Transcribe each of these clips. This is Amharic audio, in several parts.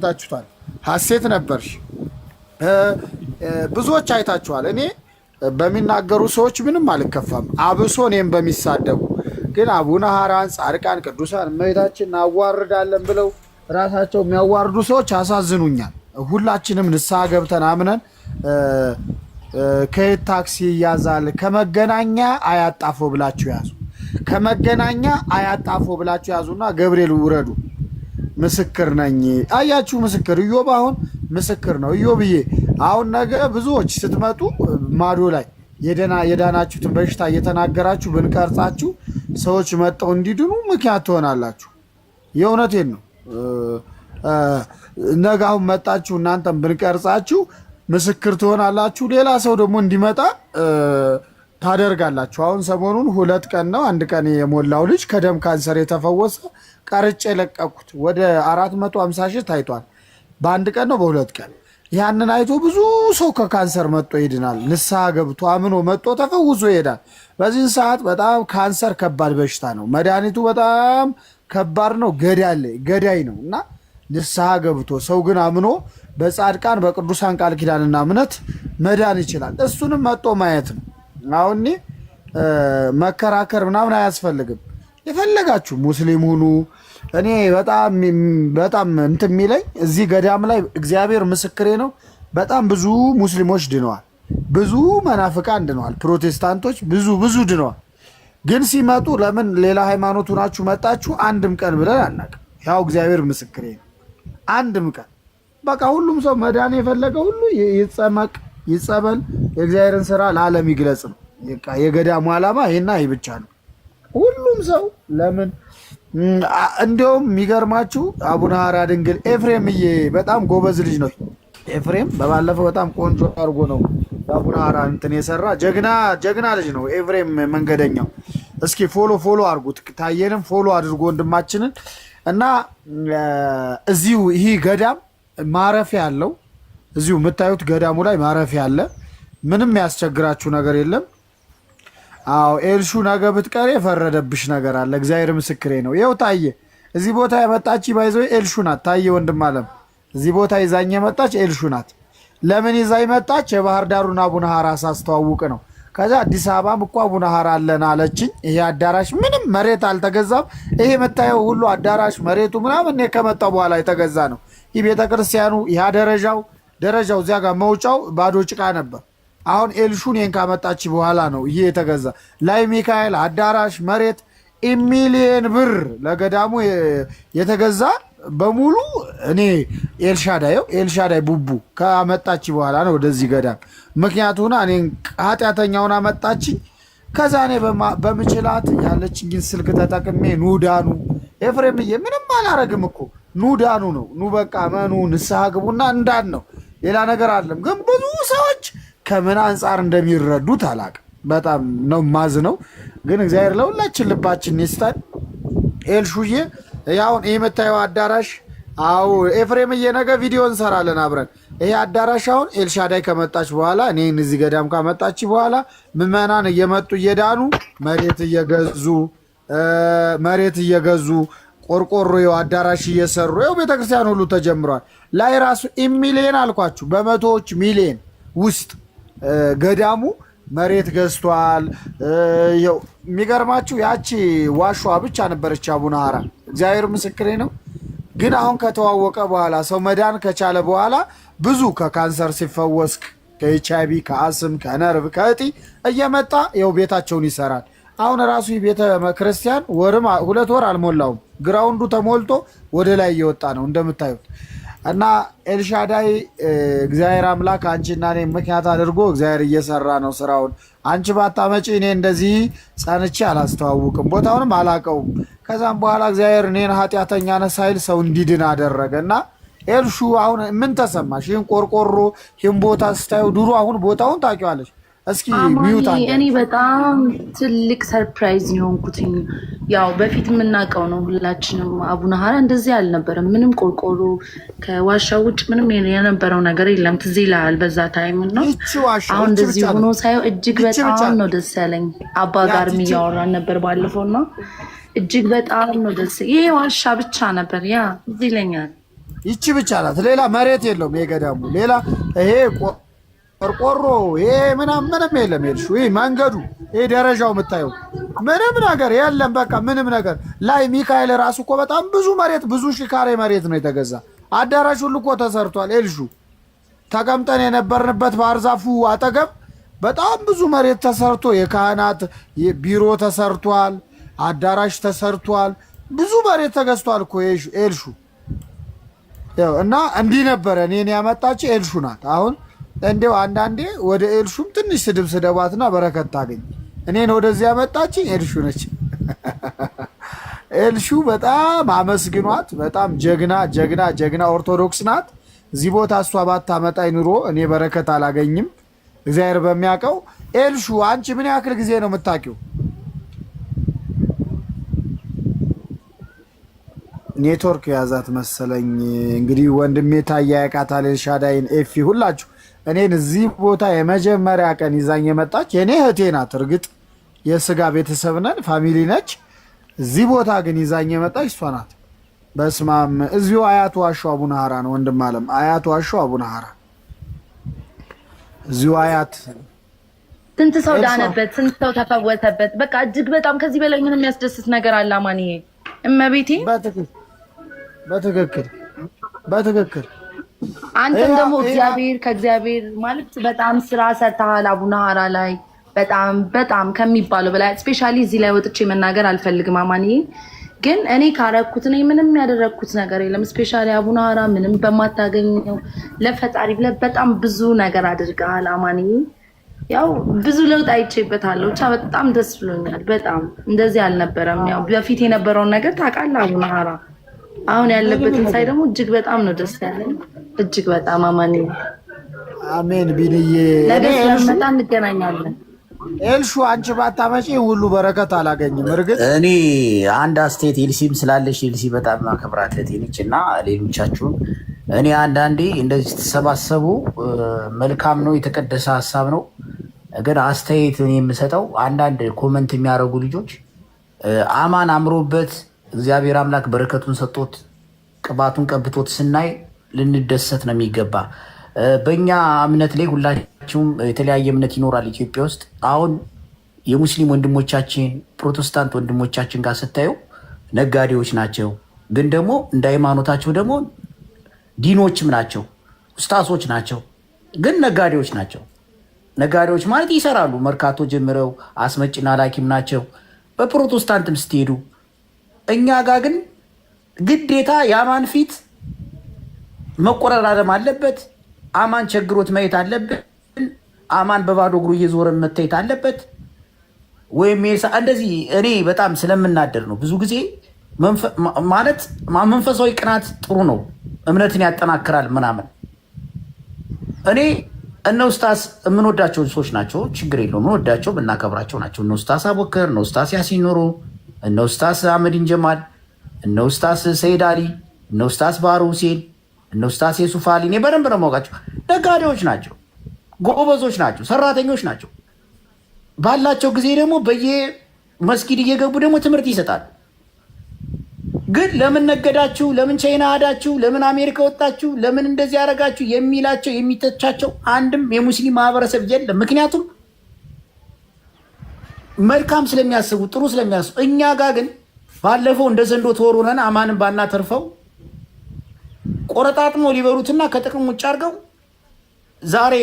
ታችሁታል ሐሴት ነበርሽ ብዙዎች አይታችኋል። እኔ በሚናገሩ ሰዎች ምንም አልከፋም፣ አብሶ እኔም በሚሳደቡ ግን አቡነ ሐራን ጻድቃን ቅዱሳን እመቤታችን እናዋርዳለን ብለው ራሳቸው የሚያዋርዱ ሰዎች ያሳዝኑኛል። ሁላችንም ንስሐ ገብተን አምነን ከየት ታክሲ ይያዛል ከመገናኛ አያጣፎ ብላችሁ ያዙ፣ ከመገናኛ አያጣፎ ብላችሁ ያዙና ገብርኤል ውረዱ። ምስክር ነኝ። አያችሁ ምስክር ኢዮብ አሁን ምስክር ነው። ኢዮብዬ አሁን ነገ ብዙዎች ስትመጡ ማዶ ላይ የዳናችሁትን በሽታ እየተናገራችሁ ብንቀርጻችሁ ሰዎች መጠው እንዲድኑ ምክንያት ትሆናላችሁ። የእውነቴን ነው። ነገ አሁን መጣችሁ እናንተም ብንቀርጻችሁ ምስክር ትሆናላችሁ። ሌላ ሰው ደግሞ እንዲመጣ ታደርጋላችሁ። አሁን ሰሞኑን 2 ቀን ነው 1 ቀን የሞላው ልጅ ከደም ካንሰር የተፈወሰ ቀርጬ ለቀኩት። ወደ 450 ሺህ ታይቷል። በ1 ቀን ነው በ2 ቀን። ያንን አይቶ ብዙ ሰው ከካንሰር መጥቶ ይድናል። ንስሐ ገብቶ አምኖ መጥቶ ተፈውሶ ይሄዳል። በዚህ ሰዓት በጣም ካንሰር ከባድ በሽታ ነው። መድኃኒቱ በጣም ከባድ ነው፣ ገዳይ ነው እና ንስሐ ገብቶ ሰው ግን አምኖ በጻድቃን በቅዱሳን ቃል ኪዳንና እምነት መዳን ይችላል። እሱንም መጥቶ ማየት ነው። አሁን መከራከር ምናምን አያስፈልግም። የፈለጋችሁ ሙስሊም ሁኑ። እኔ በጣም እንትን የሚለኝ እዚህ ገዳም ላይ እግዚአብሔር ምስክሬ ነው። በጣም ብዙ ሙስሊሞች ድነዋል፣ ብዙ መናፍቃን ድነዋል፣ ፕሮቴስታንቶች ብዙ ድነዋል። ግን ሲመጡ ለምን ሌላ ሃይማኖት ሆናችሁ መጣችሁ አንድም ቀን ብለን አናውቅም። ያው እግዚአብሔር ምስክሬ ነው። አንድም ቀን በቃ ሁሉም ሰው መዳን የፈለገ ሁሉ ይጸመቅ፣ ይጸበል፣ የእግዚአብሔርን ስራ ለዓለም ይግለጽ ነው። የገዳሙ ዓላማ ይሄና ይሄ ብቻ ነው። ሁሉም ሰው ለምን እንዲያውም የሚገርማችሁ አቡነ ሐራ ድንግል ኤፍሬምዬ በጣም ጎበዝ ልጅ ነው። ኤፍሬም በባለፈው በጣም ቆንጆ አድርጎ ነው አቡነ ሐራ እንትን የሰራ ጀግና ልጅ ነው ኤፍሬም መንገደኛው። እስኪ ፎሎ አድርጉት፣ ታየንም ፎሎ አድርጎ ወንድማችንን እና እዚሁ ይሄ ገዳም ማረፊያ አለው። እዚሁ የምታዩት ገዳሙ ላይ ማረፊያ አለ። ምንም ያስቸግራችሁ ነገር የለም። አዎ ኤልሹ ነገ ብትቀር የፈረደብሽ ነገር አለ። እግዚአብሔር ምስክሬ ነው። ይኸው ታየ እዚህ ቦታ የመጣች ባይዘው ኤልሹ ናት። ታየ ወንድም አለም እዚህ ቦታ ይዛኝ የመጣች ኤልሹ ናት። ለምን ይዛኝ መጣች? የባህር ዳሩን አቡነ ሐራ ሳስተዋውቅ ነው። ከዛ አዲስ አበባም እኮ አቡነ ሐራ አለን አለችኝ። ይሄ አዳራሽ ምንም መሬት አልተገዛም። ይሄ የምታየው ሁሉ አዳራሽ መሬቱ ምናምን እኔ ከመጣሁ በኋላ የተገዛ ነው። ይህ ቤተክርስቲያኑ ያ ደረጃው እዚያ ጋር መውጫው ባዶ ጭቃ ነበር። አሁን ኤልሹን ይሄን ካመጣች በኋላ ነው ይሄ የተገዛ። ላይ ሚካኤል አዳራሽ መሬት ሚሊየን ብር ለገዳሙ የተገዛ በሙሉ እኔ ኤልሻዳይ ቡቡ ካመጣች በኋላ ነው ወደዚህ ገዳም። ምክንያቱም እኔን ኃጢአተኛውን አመጣችኝ። ከዛ እኔ በምችላት ያለችኝን ስልክ ተጠቅሜ ኑዳኑ ኤፍሬምዬ ምንም አላረግም እኮ ኑዳኑ ነው። በቃ መኑ ንስሐ ግቡና እንዳን ነው፣ ሌላ ነገር አለም። ግን ብዙ ሰዎች ከምን አንጻር እንደሚረዱት አላቅም። በጣም ነው ማዝነው። ግን እግዚአብሔር ለሁላችን ልባችን ይስጠን። ኤልሹዬ ያውን ይሄ የምታየው አዳራሽ አው ኤፍሬምዬ ነገ ቪዲዮ እንሰራለን አብረን። ይሄ አዳራሽ አሁን ኤልሻዳይ ከመጣች በኋላ እኔን እዚህ ገዳም ካመጣች በኋላ ምዕመናን እየመጡ እየዳኑ መሬት እየገዙ ቆርቆሮ አዳራሽ እየሰሩ ይኸው ቤተክርስቲያን ሁሉ ተጀምሯል። ላይ ራሱ ሚሊየን አልኳችሁ በመቶዎች ሚሊየን ውስጥ ገዳሙ መሬት ገዝቷል። የሚገርማችሁ ያቺ ዋሿ ብቻ ነበረች አቡነ ሐራ። እግዚአብሔር ምስክሬ ነው። ግን አሁን ከተዋወቀ በኋላ ሰው መዳን ከቻለ በኋላ ብዙ ከካንሰር ሲፈወስ ከኤችአይቪ ከአስም ከነርቭ ከእጢ እየመጣ ይኸው ቤታቸውን ይሰራል። አሁን ራሱ ቤተ ክርስቲያን 2 ወር አልሞላውም። ግራውንዱ ተሞልቶ ወደ ላይ እየወጣ ነው እንደምታዩት። እና ኤልሻዳይ እግዚአብሔር አምላክ አንቺና እኔ ምክንያት አድርጎ እግዚአብሔር እየሰራ ነው ስራውን። አንቺ ባታመጪ እኔ እንደዚህ ጸንቼ አላስተዋውቅም፣ ቦታውንም አላቀውም። ከዛም በኋላ እግዚአብሔር እኔን ኃጢአተኛ ነህ ሳይል ሰው እንዲድን አደረገ። እና ኤልሹ አሁን ምን ተሰማሽ? ይህን ቆርቆሮ ይህን ቦታ ስታዩ ድሮ አሁን ቦታውን ታውቂዋለሽ? እስኪ ሚዩት አለ። እኔ በጣም ትልቅ ሰርፕራይዝ ነው የሆንኩትኝ። ያው በፊት የምናውቀው ነው ሁላችንም። አቡነ ሐራ እንደዚህ አልነበረም። ምንም ቆርቆሮ ከዋሻው ውጭ ምንም የነበረው ነገር የለም። ትዝ ይልሃል በዛ ታይም ነው። አሁን እንደዚህ ሆኖ ሳየው እጅግ በጣም ነው ደስ ያለኝ። አባ ጋርም እያወራን ነበር ባለፈው ነው። እጅግ በጣም ነው ደስ። ይሄ ዋሻ ብቻ ነበር ያ ትዝ ይለኛል። ይቺ ብቻ ናት። ሌላ መሬት የለውም። የገዳሙ ሌላ ይሄ ቆርቆሮ ይሄ ምንም የለም። ሄድሽ ይሄ መንገዱ ይሄ ደረጃው የምታየው ምንም ነገር የለም። በቃ ምንም ነገር ላይ ሚካኤል ራሱ እኮ በጣም ብዙ መሬት ብዙ ሺህ ካሬ መሬት ነው የተገዛ። አዳራሽ ሁሉ እኮ ተሰርቷል። ኤልሹ ተቀምጠን የነበርንበት ባህር ዛፉ አጠገብ በጣም ብዙ መሬት ተሰርቶ የካህናት ቢሮ ተሰርቷል። አዳራሽ ተሰርቷል። ብዙ መሬት ተገዝቷል እኮ ኤልሹ። እና እንዲህ ነበረ እኔን ያመጣች ኤልሹ ናት። አሁን እንዴው አንዳንዴ ወደ ኤልሹም ትንሽ ስድብ ስደባትና በረከት ታገኝ። እኔን ወደዚህ ያመጣች ኤልሹ ነች። ኤልሹ በጣም አመስግኗት። በጣም ጀግና ኦርቶዶክስ ናት። እዚህ ቦታ እሷ ባታመጣኝ ኑሮ እኔ በረከት አላገኝም። እግዚአብሔር በሚያውቀው። ኤልሹ አንቺ ምን ያክል ጊዜ ነው የምታውቂው? ኔትወርክ የያዛት መሰለኝ። እንግዲህ ወንድሜ ታያ ያውቃታል፣ ኤልሻዳይን፣ ኤፊ ሁላችሁ እኔን እዚህ ቦታ የመጀመሪያ ቀን ይዛኝ የመጣች የኔ እህቴ ናት። እርግጥ የስጋ ቤተሰብ ነን፣ ፋሚሊ ነች። እዚህ ቦታ ግን ይዛኝ የመጣች እሷ ናት። በስማም እዚሁ አያቱ ዋሻው አቡነ ሀራ ነው። ወንድም አለም አያቱ ዋሻው አቡነ ሀራ እዚሁ አያት። ስንት ሰው ዳነበት፣ ስንት ሰው ተፈወሰበት። በቃ እጅግ በጣም ከዚህ በላይ ምን የሚያስደስት ነገር አለ? አማን ይሄ እመቤቴ በትክክል አንተም ደግሞ እግዚአብሔር ከእግዚአብሔር ማለት በጣም ስራ ሰርተሃል አቡነ ሀራ ላይ በጣም ከሚባለው በላይ ስፔሻሊ እዚህ ላይ ወጥቼ መናገር አልፈልግም። አማንዬ ግን እኔ ካረኩት እኔ ምንም ያደረኩት ነገር የለም። ስፔሻሊ አቡነ ሀራ ምንም በማታገኘው ለፈጣሪ ብለህ በጣም ብዙ ነገር አድርገሃል አማንዬ። ያው ብዙ ለውጥ አይቼበታለሁ። ብቻ በጣም ደስ ብሎኛል። በጣም እንደዚህ አልነበረም። ያው በፊት የነበረውን ነገር ታውቃለህ አቡነ ሀራ። አሁን ያለበትን ሳይ ደግሞ እጅግ በጣም ነው ደስ ያለኝ። እጅግ በጣም አማንዬ። አሜን ቢልዬ ነገ ስለመጣ እንገናኛለን። ኤልሹ አንቺ ባታመጪ ሁሉ በረከት አላገኝም። እርግጥ እኔ አንድ አስተያየት ኤልሲም ስላለሽ ኤልሲ በጣም ማከብራት ነች እና ሌሎቻችሁም እኔ አንዳንዴ እንደዚህ ስትሰባሰቡ መልካም ነው፣ የተቀደሰ ሀሳብ ነው። ግን አስተያየት እኔ የምሰጠው አንዳንድ ኮመንት የሚያደርጉ ልጆች አማን አምሮበት እግዚአብሔር አምላክ በረከቱን ሰጥቶት ቅባቱን ቀብቶት ስናይ ልንደሰት ነው የሚገባ። በእኛ እምነት ላይ ሁላችሁም የተለያየ እምነት ይኖራል ኢትዮጵያ ውስጥ። አሁን የሙስሊም ወንድሞቻችን ፕሮቴስታንት ወንድሞቻችን ጋር ስታዩ ነጋዴዎች ናቸው፣ ግን ደግሞ እንደ ሃይማኖታቸው ደግሞ ዲኖችም ናቸው፣ ኡስታዞች ናቸው፣ ግን ነጋዴዎች ናቸው። ነጋዴዎች ማለት ይሰራሉ፣ መርካቶ ጀምረው አስመጭና ላኪም ናቸው። በፕሮቴስታንትም ስትሄዱ እኛ ጋር ግን ግዴታ የአማን ፊት መቆራረም አለበት። አማን ቸግሮት ማየት አለብን። አማን በባዶ እግሩ እየዞረ መታየት አለበት። ወይም እንደዚህ እኔ በጣም ስለምናደር ነው ብዙ ጊዜ ማለት መንፈሳዊ ቅናት ጥሩ ነው፣ እምነትን ያጠናክራል ምናምን። እኔ እነ ኡስታዝ የምንወዳቸው ሰዎች ናቸው፣ ችግር የለውም። የምንወዳቸው ብናከብራቸው ናቸው። እነ ኡስታዝ አቦከር፣ እነ ኡስታዝ ያሲን ኑሩ፣ እነ ኡስታዝ አህመዲን ጀማል፣ እነ ኡስታዝ ሰይድ አሊ፣ እነ ኡስታዝ ባህሩ ሁሴን፣ እነ ኡስታዝ የሱፍ አሊ። እኔ በደንብ ነው የማውቃቸው። ነጋዴዎች ናቸው፣ ጎበዞች ናቸው፣ ሰራተኞች ናቸው። ባላቸው ጊዜ ደግሞ በየመስጊድ እየገቡ ደግሞ ትምህርት ይሰጣሉ። ግን ለምን ነገዳችሁ፣ ለምን ቻይና አዳችሁ፣ ለምን አሜሪካ ወጣችሁ፣ ለምን እንደዚህ ያደረጋችሁ የሚላቸው የሚተቻቸው አንድም የሙስሊም ማህበረሰብ የለም። ምክንያቱም መልካም ስለሚያስቡ ጥሩ ስለሚያስቡ። እኛ ጋር ግን ባለፈው እንደ ዘንዶ ተወሩነን አማንን ባናተርፈው ቆረጣጥሞ ሊበሉትና ከጥቅም ውጭ አድርገው ዛሬ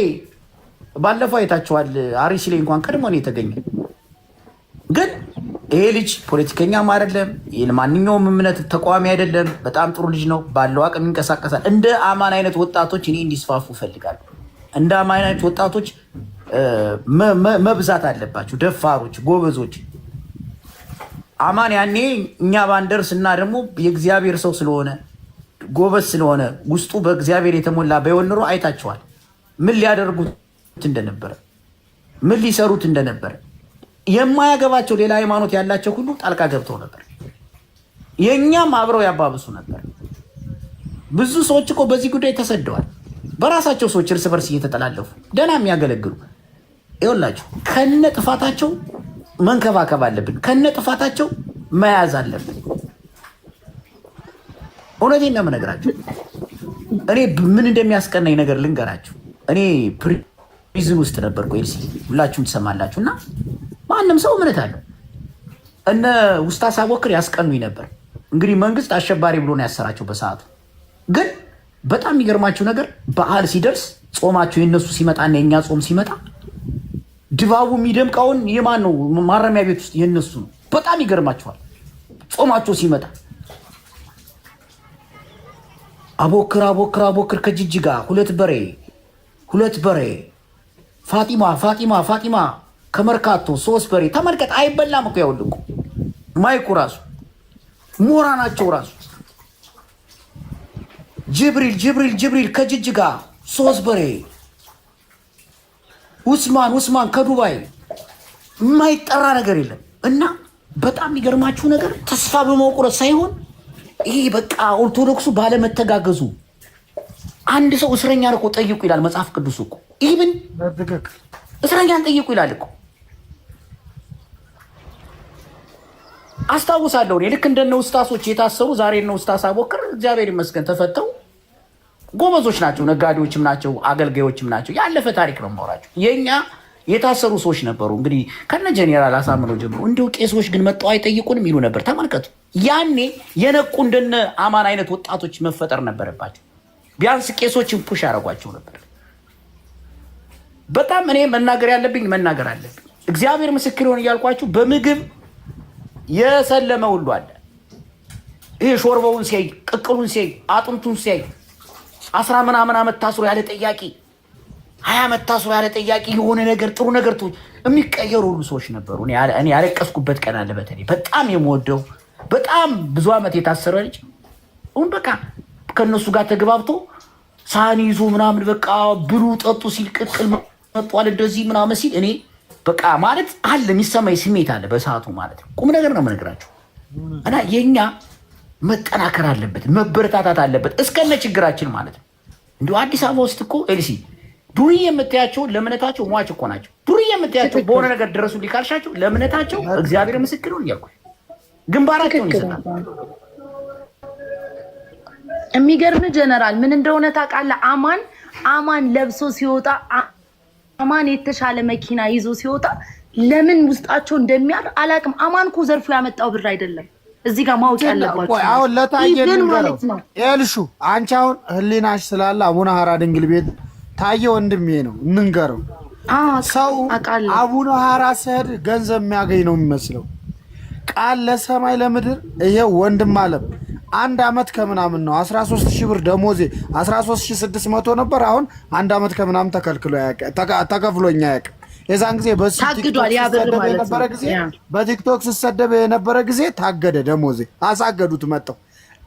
ባለፈው አይታችኋል። አሪሲ ላይ እንኳን ቀድሞ ነው የተገኘ። ግን ይሄ ልጅ ፖለቲከኛም አይደለም፣ ማንኛውም እምነት ተቃዋሚ አይደለም። በጣም ጥሩ ልጅ ነው፣ ባለው አቅም ይንቀሳቀሳል። እንደ አማን አይነት ወጣቶች እኔ እንዲስፋፉ እፈልጋለሁ። እንደ አማን አይነት ወጣቶች መብዛት አለባቸው፣ ደፋሮች፣ ጎበዞች። አማን ያኔ እኛ ባንደርስ እና ደግሞ የእግዚአብሔር ሰው ስለሆነ ጎበዝ ስለሆነ ውስጡ በእግዚአብሔር የተሞላ ባይሆን ኖሮ አይታችኋል ምን ሊያደርጉት እንደነበረ፣ ምን ሊሰሩት እንደነበረ። የማያገባቸው ሌላ ሃይማኖት ያላቸው ሁሉ ጣልቃ ገብተው ነበር። የእኛም አብረው ያባብሱ ነበር። ብዙ ሰዎች እኮ በዚህ ጉዳይ ተሰደዋል። በራሳቸው ሰዎች እርስ በርስ እየተጠላለፉ ደህና የሚያገለግሉ ይኸውላችሁ፣ ከነ ጥፋታቸው መንከባከብ አለብን። ከነ ጥፋታቸው መያዝ አለብን። እውነቴን ነው የምነግራቸው። እኔ ምን እንደሚያስቀናኝ ነገር ልንገራችሁ። እኔ ፕሪዝን ውስጥ ነበርኩ ኤልሲ፣ ሁላችሁም ትሰማላችሁ። እና ማንም ሰው እምነት አለው። እነ ኡስታዝ አቡበክር ያስቀኑኝ ነበር። እንግዲህ መንግስት አሸባሪ ብሎ ነው ያሰራቸው በሰዓቱ። ግን በጣም የሚገርማችሁ ነገር በዓል ሲደርስ ጾማቸው የነሱ ሲመጣና የኛ ጾም ሲመጣ ድባቡ የሚደምቀውን የማን ነው? ማረሚያ ቤት ውስጥ የነሱ ነው። በጣም ይገርማችኋል። ጾማቸው ሲመጣ አቦክር ከጅጅጋ 2 በሬ ፋጢማ ከመርካቶ 3 በሬ ተመልከት። አይበላም እኮ ያውልቁ ማይኩ ራሱ ሞራ ናቸው ራሱ ጅብሪል ከጅጅጋ 3 በሬ ኡስማን ከዱባይ የማይጠራ ነገር የለም። እና በጣም የሚገርማችሁ ነገር ተስፋ በመቁረጥ ሳይሆን ይሄ በቃ ኦርቶዶክሱ ባለመተጋገዙ አንድ ሰው እስረኛን እኮ ጠይቁ ይላል መጽሐፍ ቅዱስ እኮ ኢብን እስረኛን ጠይቁ ይላል እኮ። አስታውሳለሁ እኔ ልክ እንደነ ኡስታሶች የታሰሩ ዛሬ እነ ኡስታዝ አቡበክር እግዚአብሔር ይመስገን ተፈተው ጎበዞች ናቸው፣ ነጋዴዎችም ናቸው፣ አገልጋዮችም ናቸው። ያለፈ ታሪክ ነው የማወራቸው። የኛ የታሰሩ ሰዎች ነበሩ እንግዲህ ከነ ጄኔራል አሳምነው ጀምሮ። እንዲሁ ቄሶች ግን መጣው አይጠይቁንም ይሉ ነበር። ተመልከቱ። ያኔ የነቁ እንደነ አማን አይነት ወጣቶች መፈጠር ነበረባቸው። ቢያንስ ቄሶችን ፑሽ ያደርጓቸው ነበር። በጣም እኔ መናገር ያለብኝ መናገር አለብኝ። እግዚአብሔር ምስክር ይሆን እያልኳችሁ በምግብ የሰለመ ሁሉ አለ። ይሄ ሾርባውን ሲያይ፣ ቅቅሉን ሲያይ፣ አጥንቱን ሲያይ 10 ምናምን ዓመት ታስሮ ያለ ጠያቂ 20 ዓመት ታስሮ ያለ ጠያቂ የሆነ ነገር ጥሩ ነገር የሚቀየሩ ሁሉ ሰዎች ነበሩ። እኔ ያለቀስኩበት ቀን አለ። በተለይ በጣም የምወደው በጣም ብዙ ዓመት የታሰረ ልጅ አሁን በቃ ከነሱ ጋር ተግባብቶ ሳህን ይዞ ምናምን በቃ ብሉ ጠጡ ሲል ቅቅል መጥቷል እንደዚህ ምናምን ሲል እኔ በቃ ማለት አለ የሚሰማኝ ስሜት አለ በሰዓቱ ማለት ነው። ቁም ነገር ነው የምነግራቸው። እና የኛ መጠናከር አለበት፣ መበረታታት አለበት እስከነ ችግራችን ማለት ነው። እንዲሁ አዲስ አበባ ውስጥ እኮ ኤልሲ ዱርዬ የምታያቸው ለእምነታቸው ሟች እኮ ናቸው። ዱርዬ የምታያቸው በሆነ ነገር ድረሱ ሊካልሻቸው ለእምነታቸው እግዚአብሔር ምስክር ነው እያልኩ ግንባራቸውን ይሰጣል። የሚገርም ጀነራል ምን እንደሆነ ታውቃለህ? አማን ለብሶ ሲወጣ አማን የተሻለ መኪና ይዞ ሲወጣ ለምን ውስጣቸው እንደሚያር አላውቅም። አማን እኮ ዘርፎ ያመጣው ብር አይደለም። እዚህ ጋር ማወቅ ያለባችሁ አሁን ለታየ ማለት ነው። ኤልሹ አንቺ አሁን ህሊናሽ ስላለ አቡነ ሀራ ድንግል ቤት ታየ ወንድሜ ነው እንንገረው። ሰው አቡነ ሀራ ሲሄድ ገንዘብ የሚያገኝ ነው የሚመስለው። ቃል ለሰማይ ለምድር ይሄ ወንድም አለም 1 ዓመት ከምናምን ነው 13000 ብር ደሞዜ 13600 ነበር። አሁን 1 ዓመት ከምናምን ተከፍሎኛ ያውቅ። የዛን ጊዜ በቲክቶክ ስሰደበ የነበረ ጊዜ ታገደ ደሞዜ፣ አሳገዱት መጣው።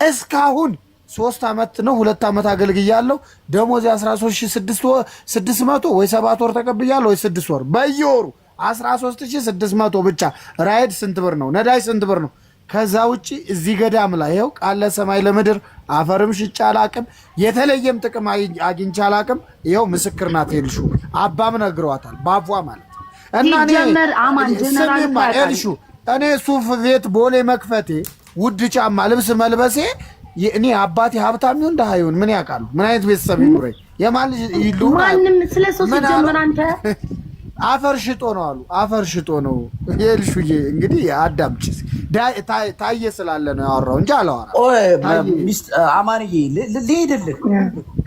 እስካሁን 3 ዓመት ነው 2 ዓመት አገልግያለሁ። ደሞዜ 13600 ወይ 7 ወር ተቀብያለሁ ወይ 6 ወር በየወሩ 13600 ብቻ። ራይድ ስንት ብር ነው? ነዳጅ ስንት ብር ነው? ከዛ ውጪ እዚህ ገዳም ላይ ይኸው ቃል ለሰማይ ለምድር አፈርም ሽጬ አላቅም፣ የተለየም ጥቅም አግኝቼ አላቅም። ይኸው ምስክር ናት ኤልሹ። አባም ነግረዋታል ባፏ ማለት እና ኤልሹ እኔ ሱፍ ቤት ቦሌ መክፈቴ ውድ ጫማ ልብስ መልበሴ እኔ አባቴ ሀብታም ይሁን ደሃ ይሁን ምን ያውቃሉ? ምን አይነት ቤተሰብ ይኑረኝ? የማን ይሉ ማንም ስለሰው ሲጀመር አንተ አፈር ሽጦ ነው አሉ። አፈር ሽጦ ነው ኤልሹዬ። እንግዲህ አዳምጪ ታየ ስላለ ነው ያወራው እንጂ አላወራም። አማንዬ ልሄድልህ።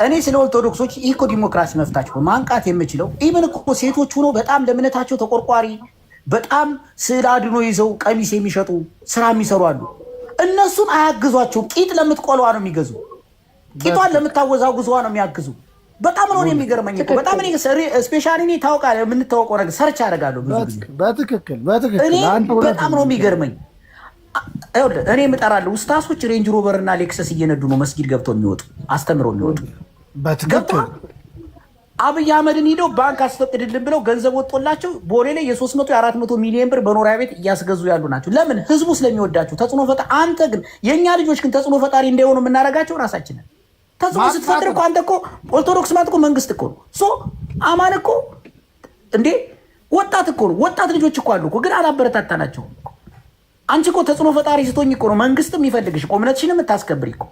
እኔ ስለ ኦርቶዶክሶች ይህ እኮ ዲሞክራሲ መፍታቸው ማንቃት የምችለው ኢቨን እኮ ሴቶች ሆኖ በጣም ለእምነታቸው ተቆርቋሪ በጣም ስዕል አድኖ ይዘው ቀሚስ የሚሸጡ ስራ የሚሰሩ አሉ። እነሱን አያግዟቸው። ቂጥ ለምትቆለዋ ነው የሚገዙ፣ ቂጧን ለምታወዛጉዘዋ ነው የሚያግዙ። በጣም ነው የሚገርመኝ እኮ በጣም እኔ ስፔሻሊ እኔ ታውቃለህ የምንታወቀው ነገር ሰርች አደርጋለሁ ብዙ ጊዜ። በትክክል እኔ በጣም ነው የሚገርመኝ። እኔ የምጠራለሁ ኡስታሶች ሬንጅ ሮቨር እና ሌክሰስ እየነዱ ነው መስጊድ ገብተው የሚወጡ አስተምረው የሚወጡ። በትክክል አብይ አህመድን ሂደው ባንክ አስፈቅድልን ብለው ገንዘብ ወጥቶላቸው ቦሌ ላይ የ300 የ400 ሚሊዮን ብር በኖሪያ ቤት እያስገዙ ያሉ ናቸው። ለምን? ህዝቡ ስለሚወዳቸው ተጽዕኖ ፈጣሪ። አንተ ግን የእኛ ልጆች ግን ተጽዕኖ ፈጣሪ እንዳይሆኑ የምናደርጋቸው ራሳችንን። ተጽዕኖ ስትፈጥር እኮ አንተ እኮ ኦርቶዶክስ ማለት እኮ መንግስት እኮ ነው። አማን እኮ እንዴ ወጣት እኮ ነው። ወጣት ልጆች እኮ አሉ እኮ ግን አላበረታታናቸውም። አንቺ እኮ ተጽዕኖ ፈጣሪ ስትሆኝ እኮ ነው መንግስትም ይፈልግሽ እኮ እምነትሽንም የምታስከብሪ እኮ።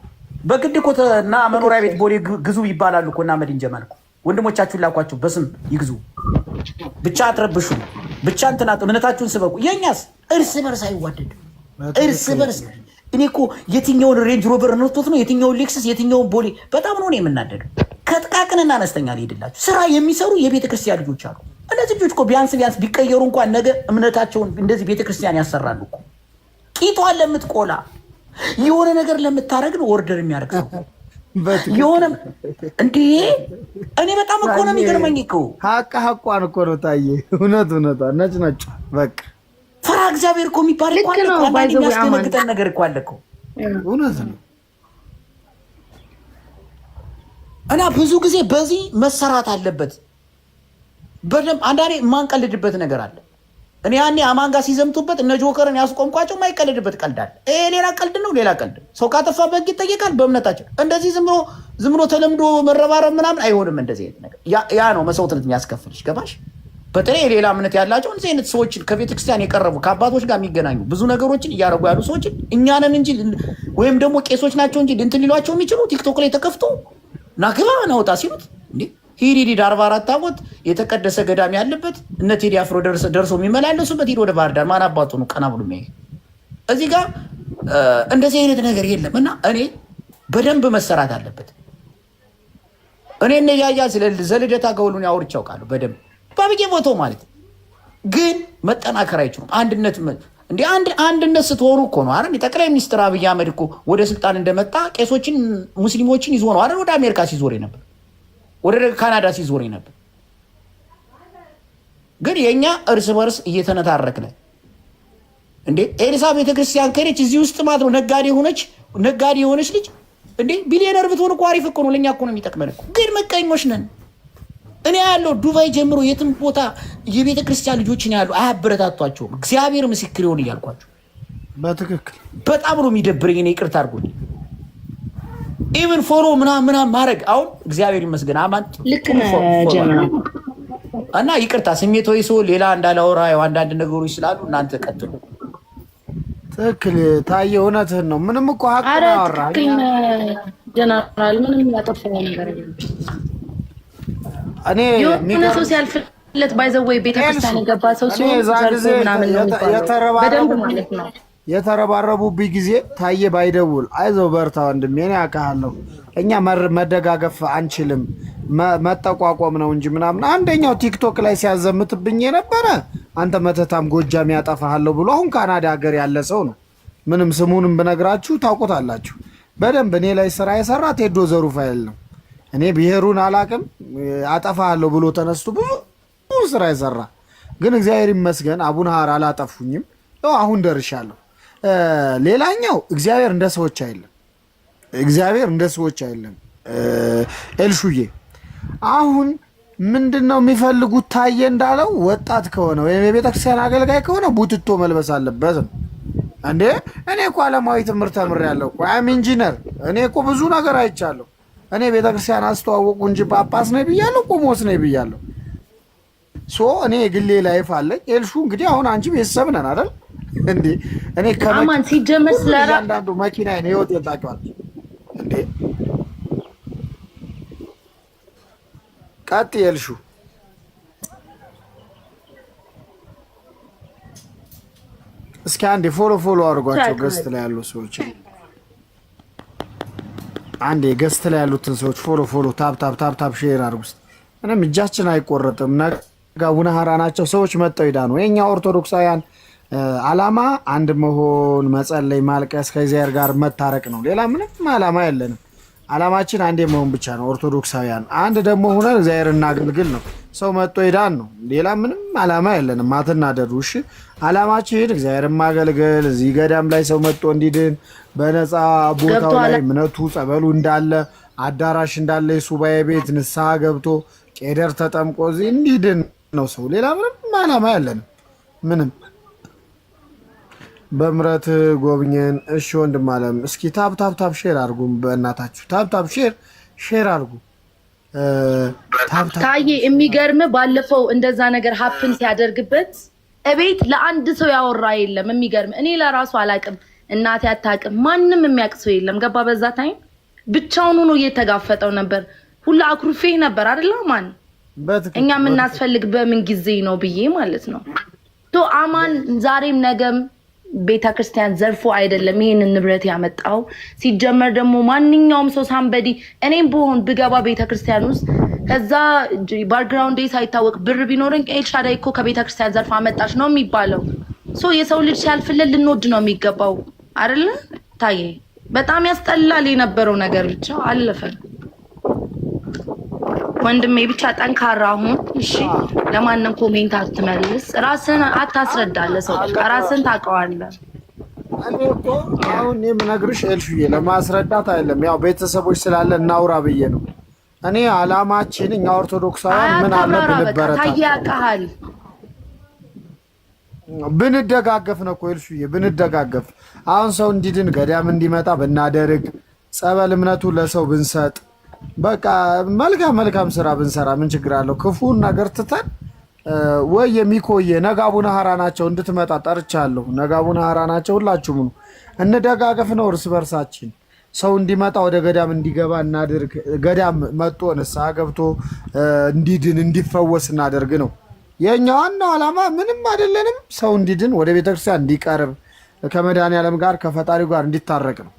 በግድ እኮ እና መኖሪያ ቤት ቦሌ ግዙ ይባላሉ እኮ እና መድን ጀማል እኮ ወንድሞቻችሁን ላኳቸው በስም ይግዙ። ብቻ አትረብሹ፣ ብቻ እንትናጡ እምነታችሁን ስበኩ። የኛስ እርስ በርስ አይዋደድ እርስ በርስ እኔ እኮ የትኛውን ሬንጅ ሮቨር ነውቶት ነው የትኛውን ሌክሰስ የትኛውን ቦሌ በጣም ነው የምናደደው። ከጥቃቅንና አነስተኛ ሊሄድላችሁ ስራ የሚሰሩ የቤተክርስቲያን ልጆች አሉ። እነዚህ ልጆች እኮ ቢያንስ ቢቀየሩ እንኳን ነገ እምነታቸውን እንደዚህ ቤተክርስቲያን ያሰራሉ እኮ። ቂጧን ለምትቆላ የሆነ ነገር ለምታረግ ነው ኦርደር የሚያደርግ ሰው የሆነ እንዴ። እኔ በጣም እኮ ነው የሚገርመኝ እኮ ሀቋን እኮ ነው ታዬ። እውነት ነጭ በቃ ፈራ እግዚአብሔር እኮ የሚባል እኮ አለ እኮ። አንዳንድ የሚያስደነግጠን ነገር እኮ አለ እኮ። እውነት ነው። እና ብዙ ጊዜ በዚህ መሰራት አለበት በደምብ። አንዳንዴ የማንቀልድበት ነገር አለ። እኔ ያኔ አማን ጋር ሲዘምቱበት እነ ጆከርን ያስቆምኳቸው የማይቀልድበት ቀልድ አለ። ይሄ ሌላ ቀልድ ነው፣ ሌላ ቀልድ። ሰው ካጠፋ በሕግ ይጠየቃል በእምነታቸው። እንደዚህ ዝም ብሎ ተለምዶ መረባረብ ምናምን አይሆንም። እንደዚህ አይነት ነገር ያ ነው መስዋዕትነት የሚያስከፍልሽ። ገባሽ? በተለይ የሌላ እምነት ያላቸው እንደዚህ አይነት ሰዎችን ከቤተክርስቲያን የቀረቡ ከአባቶች ጋር የሚገናኙ ብዙ ነገሮችን እያደረጉ ያሉ ሰዎችን እኛንን እንጂ ወይም ደግሞ ቄሶች ናቸው እንጂ እንትን ሊሏቸው የሚችሉ ቲክቶክ ላይ ተከፍቶ ናግባ ናውጣ ሲሉት እንዴ ሂድ 44 ታቦት የተቀደሰ ገዳም ያለበት እነ ቴዲ አፍሮ ደርሶ የሚመላለሱበት ሂድ ወደ ባህር ዳር። ማን አባቱ ነው ቀና ብሎ የሚያይ? እዚህ ጋር እንደዚህ አይነት ነገር የለም። እና እኔ በደንብ መሰራት አለበት። እኔ እነ ያያ ዘልደታ ገውሉን ያወርቻ አውቃለሁ በደንብ ባብዬ ፎቶ ማለት ግን መጠናከር አይችሉም። አንድነት ስትሆኑ እኮ ነው አይደል? ጠቅላይ ሚኒስትር አብይ አህመድ እኮ ወደ ስልጣን እንደመጣ ቄሶችን ሙስሊሞችን ይዞ ነው አይደል ወደ አሜሪካ ሲዞር ነበር፣ ወደ ካናዳ ሲዞር ነበር። ግን የኛ እርስ በርስ እየተነታረክነ እንዴ ኤልሳ ቤተክርስቲያን ከሄደች እዚህ ውስጥ ማለት ነው ነጋዴ የሆነች ልጅ እንዴ ቢሊዮነር ብትሆን እኮ አሪፍ እኮ ነው፣ ለኛ እኮ ነው የሚጠቅመን እኮ። ግን መቀኞች ነን። እኔ ያለው ዱባይ ጀምሮ የትም ቦታ የቤተ ክርስቲያን ልጆችን ያሉ አያበረታቷቸውም። እግዚአብሔር ምስክር ይሆን እያልኳቸው በትክክል በጣም ነው የሚደብረኝ። እኔ ይቅርታ አድርጎልኝ ኢቭን ፎሎ ምናምን ማድረግ አሁን እግዚአብሔር ይመስገን አማን ልክ ነህ ጀምራ እና ይቅርታ ስሜታዊ ሰው ሌላ እንዳላወራ አንዳንድ ነገሮች ስላሉ እናንተ ቀጥሉ። ትክክል ታዬ፣ እውነትህን ነው። ምንም እኮ ሀቅ ነው ያወራ ጀነራል፣ ምንም ያጠፋው ነገር የለም። እኔ የሆነ ሰው ሲያልፍለት ባይዘወይ ቤተክርስቲያን የገባ ሰው ሲሆን ዘርፎ ምናምን ነው በደንብ ማለት ነው። የተረባረቡብኝ ጊዜ ታዬ ባይደውል አይዞህ በርታ ወንድሜ እኔ አውቃለሁ፣ እኛ መደጋገፍ አንችልም መጠቋቋም ነው እንጂ ምናምን። አንደኛው ቲክቶክ ላይ ሲያዘምትብኝ የነበረ አንተ መተታም ጎጃም ያጠፋሃለሁ ብሎ አሁን ካናዳ ሀገር ያለ ሰው ነው። ምንም ስሙንም ብነግራችሁ ታውቁታላችሁ በደንብ። እኔ ላይ ስራ የሰራ ቴዶ ዘሩፋኤል ነው። እኔ ብሔሩን አላቅም አጠፋለሁ ብሎ ተነስቶ ብዙ ስራ የሰራ ግን እግዚአብሔር ይመስገን አቡነ ሀራ አላጠፉኝም። አሁን ደርሻለሁ። ሌላኛው እግዚአብሔር እንደ ሰዎች አይደለም። ኤልሹዬ አሁን ምንድነው የሚፈልጉት? ታዬ እንዳለው ወጣት ከሆነ ወይም የቤተክርስቲያን አገልጋይ ከሆነ ቡትቶ መልበስ አለበት ነው እንዴ። እኔ እኮ ዓለማዊ ትምህርት ተምሬያለሁ እኮ አም ኢንጂነር። እኔ እኮ ብዙ ነገር አይቻለሁ። እኔ ቤተክርስቲያን አስተዋወቁ እንጂ ጳጳስ ነኝ ብያለሁ፣ ቆሞስ ነኝ ብያለሁ። እኔ የግሌ ላይፍ አለኝ። ኤልሹ እንግዲህ አሁን አንቺ ቤተሰብ ነን አይደል እንዴ? እኔ አማን ሲጀመር ስለራ አንዳንዱ መኪና ነው ህይወት የጣቀዋል እንዴ። ቀጥ ኤልሹ እስኪ አንዴ ፎሎ አድርጓቸው ገስት ላይ ያሉ ሰዎች አንዴ ገስት ላይ ያሉትን ሰዎች ፎሎ ታፕ ሼር አድርጉ። ምንም እጃችን አይቆረጥም። ነገ አቡነ ሀራ ናቸው ሰዎች መጠው ይዳኑ። የኛ ኦርቶዶክሳውያን አላማ አንድ መሆን፣ መጸለይ፣ ማልቀስ፣ ከእግዚአብሔር ጋር መታረቅ ነው። ሌላ ምንም አላማ የለንም። አላማችን አንዴ መሆን ብቻ ነው። ኦርቶዶክሳውያን አንድ ደግሞ ሆነን እግዚአብሔር እናገልግል ነው። ሰው መጥቶ ይዳን ነው። ሌላ ምንም አላማ የለንም። አትናደዱ እሺ። አላማችን እግዚአብሔርን ማገልገል፣ እዚህ ገዳም ላይ ሰው መጥቶ እንዲድን በነፃ ቦታው ላይ እምነቱ ጸበሉ እንዳለ አዳራሽ እንዳለ የሱባኤ ቤት ንስሐ ገብቶ ቄደር ተጠምቆ እዚህ እንዲድን ነው ሰው። ሌላ ምንም አላማ የለንም። ምንም በምረት ጎብኘን። እሺ ወንድም አለም እስኪ ታፕ ሼር አድርጉ። በእናታችሁ ታፕ ሼር አድርጉ። ታዬ የሚገርም ባለፈው እንደዛ ነገር ሀፕን ሲያደርግበት እቤት ለአንድ ሰው ያወራ የለም። የሚገርም እኔ ለራሱ አላቅም፣ እናቴ አታቅም፣ ማንም የሚያውቅ ሰው የለም። ገባ በዛ ታይም ብቻውን ሆኖ እየተጋፈጠው ነበር። ሁላ አኩርፌ ነበር አይደል ማን እኛ የምናስፈልግ በምን ጊዜ ነው ብዬ ማለት ነው። ቶ አማን ዛሬም ነገም ቤተክርስቲያን ዘርፎ አይደለም ይሄን ንብረት ያመጣው። ሲጀመር ደግሞ ማንኛውም ሰው ሳምበዲ እኔም በሆን ብገባ ቤተክርስቲያን ውስጥ ከዛ ባክግራውንድ ሳይታወቅ ብር ቢኖርኝ ኤልሻዳይ እኮ ከቤተክርስቲያን ዘርፎ አመጣች ነው የሚባለው። ሶ የሰው ልጅ ሲያልፍልን ልንወድ ነው የሚገባው አይደል? ታዬ በጣም ያስጠላል የነበረው ነገር ብቻ አለፈ። ወንድሜ ብቻ ጠንካራ ሁን እሺ። ለማንም ኮሜንት አትመልስ፣ ራስን አታስረዳለ ሰው በቃ ራስን ታውቀዋለህ። እኔ እኮ አሁን የምነግርሽ ኤልሽዬ ለማስረዳት አይደለም፣ ያው ቤተሰቦች ስላለ እናውራ ብዬ ነው። እኔ አላማችን እኛ ኦርቶዶክሳውያን ምን አለ ብንበረታ ታያቃል ብንደጋገፍ ነው እኮ ኤልሽዬ፣ ብንደጋገፍ አሁን ሰው እንዲድን ገዳም እንዲመጣ ብናደርግ፣ ጸበል እምነቱ ለሰው ብንሰጥ፣ በቃ መልካም ስራ ብንሰራ ምን ችግር አለው? ክፉን ነገር ትተን ወይ የሚቆየ ነጋቡና ሀራ ናቸው እንድትመጣ ጠርቻለሁ። ነጋቡና ሀራ ናቸው ሁላችሁም ነው። እንደጋገፍ ነው እርስ በርሳችን ሰው እንዲመጣ ወደ ገዳም እንዲገባ እናድርግ። ገዳም መጥቶ ንስሐ ገብቶ እንዲድን እንዲፈወስ እናደርግ ነው የኛ ዋናው ዓላማ። ምንም አይደለንም። ሰው እንዲድን ወደ ቤተክርስቲያን እንዲቀርብ ከመድኃኔዓለም ጋር ከፈጣሪው ጋር እንዲታረቅ ነው።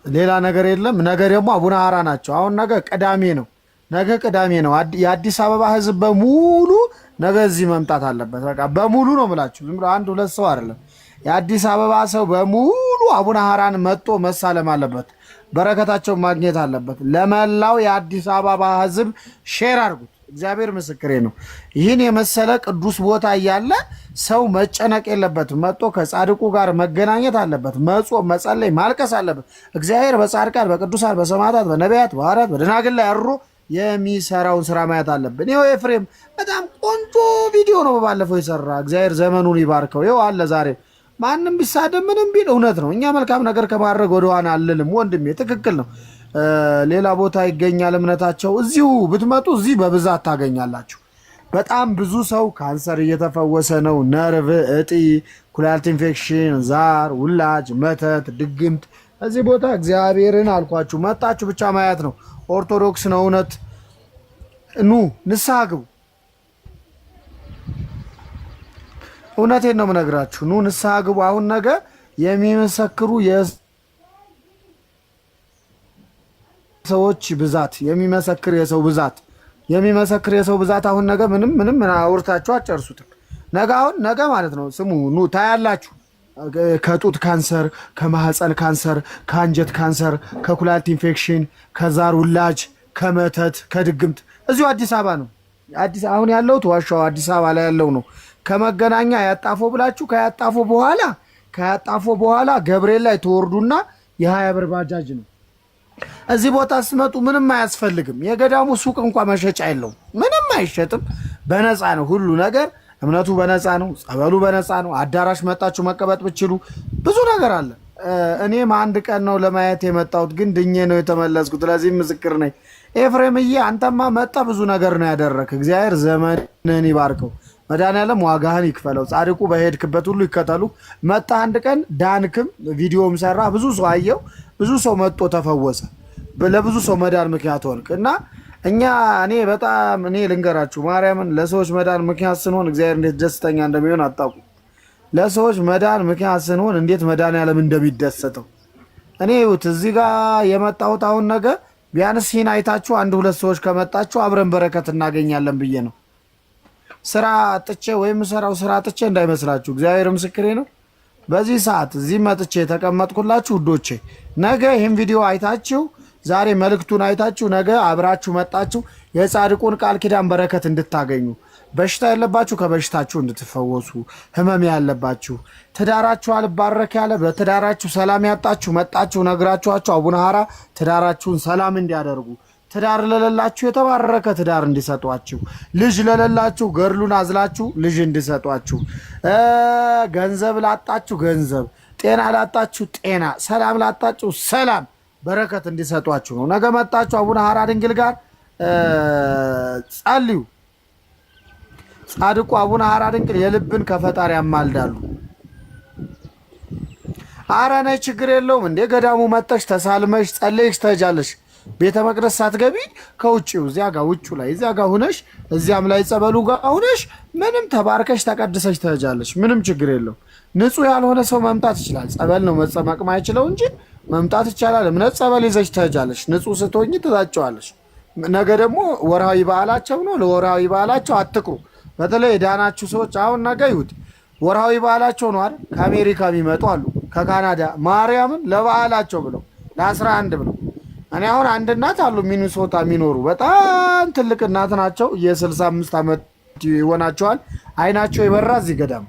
ሌላ ነገር የለም። ነገ ደግሞ አቡነ ሀራ ናቸው። አሁን ነገ ቅዳሜ ነው። ነገ ቅዳሜ ነው። የአዲስ አበባ ህዝብ በሙሉ ነገ እዚህ መምጣት አለበት። በቃ በሙሉ ነው የምላችሁ፣ ዝም ብሎ አንድ ሁለት ሰው አይደለም። የአዲስ አበባ ሰው በሙሉ አቡነ ሀራን መጥቶ መሳለም አለበት፣ በረከታቸውን ማግኘት አለበት። ለመላው የአዲስ አበባ ህዝብ ሼር አድርጉት። እግዚአብሔር ምስክሬ ነው። ይህን የመሰለ ቅዱስ ቦታ እያለ ሰው መጨነቅ የለበትም። መጥቶ ከጻድቁ ጋር መገናኘት አለበት። መጾም፣ መጸለይ፣ ማልቀስ አለበት። እግዚአብሔር በጻድቃን በቅዱሳን በሰማዕታት በነቢያት በሐዋርያት በደናግል ላይ አድሮ የሚሰራውን ስራ ማየት አለብን። ይኸው ኤፍሬም በጣም ቆንጆ ቪዲዮ ነው ባለፈው የሰራ። እግዚአብሔር ዘመኑን ይባርከው። ይኸው አለ ዛሬ ማንም ቢሳደብ ምንም ቢል እውነት ነው። እኛ መልካም ነገር ከማድረግ ወደኋላ አልልም። ወንድሜ ትክክል ነው። ሌላ ቦታ ይገኛል እምነታቸው። እዚሁ ብትመጡ እዚህ በብዛት ታገኛላችሁ። በጣም ብዙ ሰው ካንሰር እየተፈወሰ ነው። ነርቭ፣ እጢ፣ ኩላሊት ኢንፌክሽን፣ ዛር፣ ውላጅ፣ መተት፣ ድግምት እዚህ ቦታ እግዚአብሔርን አልኳችሁ መጣችሁ ብቻ ማየት ነው። ኦርቶዶክስ ነው እውነት። ኑ ንስሐ ግቡ። እውነቴን ነው የምነግራችሁ። ኑ ንስሐ ግቡ። አሁን ነገ የሚመሰክሩ ሰዎች ብዛት የሚመሰክር የሰው ብዛት አሁን ነገ ምንም አውርታችሁ አጨርሱትም። ነገ ማለት ነው። ስሙ ኑ ታያላችሁ። ከጡት ካንሰር፣ ከማህፀን ካንሰር፣ ከአንጀት ካንሰር፣ ከኩላሊት ኢንፌክሽን፣ ከዛር ውላጅ፣ ከመተት፣ ከድግምት እዚሁ አዲስ አበባ ነው። አሁን ያለሁት ዋሻው አዲስ አበባ ላይ ያለው ነው። ከመገናኛ ያጣፎ ብላችሁ ከያጣፎ በኋላ ገብርኤል ላይ ተወርዱና የ20 ብር ባጃጅ ነው። እዚህ ቦታ ስትመጡ ምንም አያስፈልግም። የገዳሙ ሱቅ እንኳን መሸጫ የለውም። ምንም አይሸጥም። በነፃ ነው ሁሉ ነገር። እምነቱ በነፃ ነው። ጸበሉ በነፃ ነው። አዳራሽ መጣችሁ መቀበጥ ብችሉ ብዙ ነገር አለ። እኔም አንድ ቀን ነው ለማየት የመጣሁት፣ ግን ድኜ ነው የተመለስኩት። ለዚህ ምስክር ነኝ። ኤፍሬምዬ አንተማ መጣ ብዙ ነገር ነው ያደረክ። እግዚአብሔር ዘመንን ይባርከው። መድኃኔዓለም ዋጋህን ይክፈለው። ጻድቁ በሄድክበት ሁሉ ይከተሉ። መጣ አንድ ቀን ዳንክም፣ ቪዲዮም ሰራ። ብዙ ሰው አየው። ብዙ ሰው መጥቶ ተፈወሰ። ለብዙ ሰው መዳን ምክንያት ሆንክ እና እኔ ልንገራችሁ ማርያምን፣ ለሰዎች መዳን ምክንያት ስንሆን እግዚአብሔር እንዴት ደስተኛ እንደሚሆን አታውቁ። ለሰዎች መዳን ምክንያት ስንሆን እንዴት መድኃኔዓለም እንደሚደሰተው እኔ ይሁት እዚህ ጋር የመጣሁት አሁን ነገ ቢያንስ ይህን አይታችሁ አንድ ሁለት ሰዎች ከመጣችሁ አብረን በረከት እናገኛለን ብዬ ነው። ስራ አጥቼ ወይም ሰራው ስራ አጥቼ እንዳይመስላችሁ። እግዚአብሔር ምስክሬ ነው። በዚህ ሰዓት እዚህ መጥቼ የተቀመጥኩላችሁ ውዶቼ፣ ነገ ይህን ቪዲዮ አይታችሁ ዛሬ መልእክቱን አይታችሁ ነገ አብራችሁ መጣችሁ የጻድቁን ቃል ኪዳን በረከት እንድታገኙ፣ በሽታ ያለባችሁ ከበሽታችሁ እንድትፈወሱ፣ ህመም ያለባችሁ ትዳራችሁ አልባረክ ያለ በትዳራችሁ ሰላም ያጣችሁ መጣችሁ ነግራችኋቸው አቡነ ሀራ ትዳራችሁን ሰላም እንዲያደርጉ፣ ትዳር ለሌላችሁ የተባረከ ትዳር እንዲሰጧችሁ፣ ልጅ ለሌላችሁ ገድሉን አዝላችሁ ልጅ እንዲሰጧችሁ፣ ገንዘብ ላጣችሁ ገንዘብ፣ ጤና ላጣችሁ ጤና፣ ሰላም ላጣችሁ ሰላም በረከት እንዲሰጧችሁ ነው። ነገ መጣችሁ አቡነ ሀራ ድንግል ጋር ጸልዩ። ጻድቁ አቡነ ሀራ ድንግል የልብን ከፈጣሪ ያማልዳሉ። ኧረ ነይ ችግር የለውም እንዴ ገዳሙ መጠሽ ተሳልመሽ ጸለይሽ ትሄጃለሽ። ቤተ መቅደስ ሳትገቢ ከውጭው እዚያ ጋር ውጩ ላይ እዚያ ጋር ሁነሽ እዚያም ላይ ጸበሉ ጋር ሁነሽ ምንም ተባርከሽ ተቀድሰሽ ትሄጃለሽ። ምንም ችግር የለው። ንጹህ ያልሆነ ሰው መምጣት ይችላል። ጸበል ነው መጸመቅ ማይችለው እንጂ መምጣት ይቻላል። እምነት ጸበል ይዘሽ ትሄጃለሽ። ንጹህ ስትሆኚ ትታጨዋለሽ። ነገ ደግሞ ወርሃዊ በዓላቸው ነው። ለወርሃዊ በዓላቸው አትቅሩ። በተለይ የዳናችሁ ሰዎች አሁን ነገ ይሁት ወርሃዊ በዓላቸው ነው አይደል? ከአሜሪካ የሚመጡ አሉ፣ ከካናዳ ማርያምን ለበዓላቸው ብለው ለ11 ብለው። እኔ አሁን አንድ እናት አሉ ሚኒሶታ የሚኖሩ በጣም ትልቅ እናት ናቸው። የ65 ዓመት ይሆናቸዋል። አይናቸው የበራ እዚህ ገዳም